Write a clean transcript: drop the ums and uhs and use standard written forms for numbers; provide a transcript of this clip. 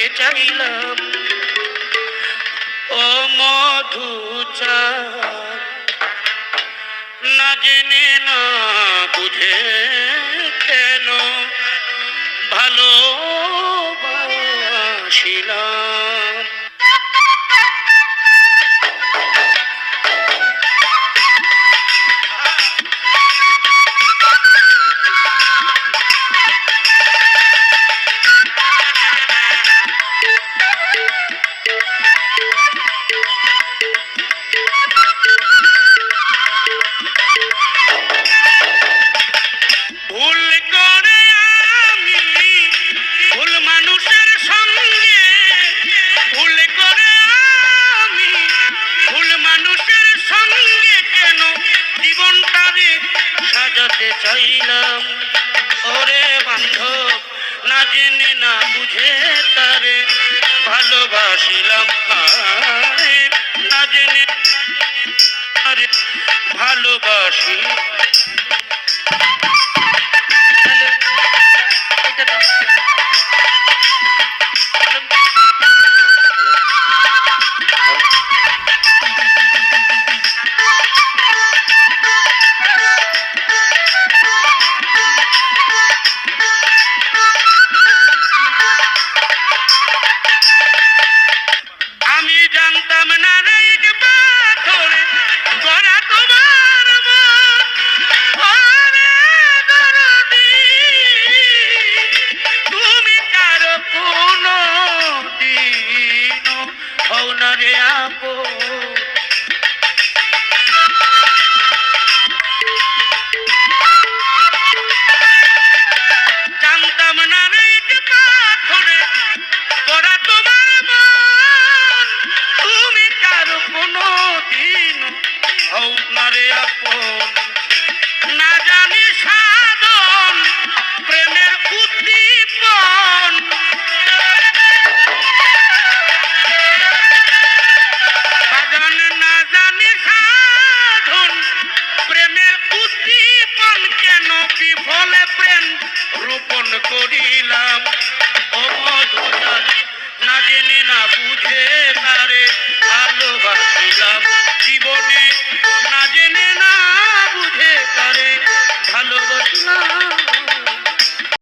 সাজাতে চাইলাম ও মধুচাঁদ, না জেনে না বুঝে কেন ভালোবাসিলাম। সাজাতে চাইলাম ওরে বান্ধব, না জেনে না বুঝে তারে ভালোবাসিলাম, না জেনে তারে ভালোবাসি। না জানি সাধন প্রেমের উদ্দীপন, না জানি সাধন প্রেমের উদ্দীপন, কেন বিফলে প্রেম রোপণ করিলাম ও মধুচাঁদ, না জেনে না বুঝে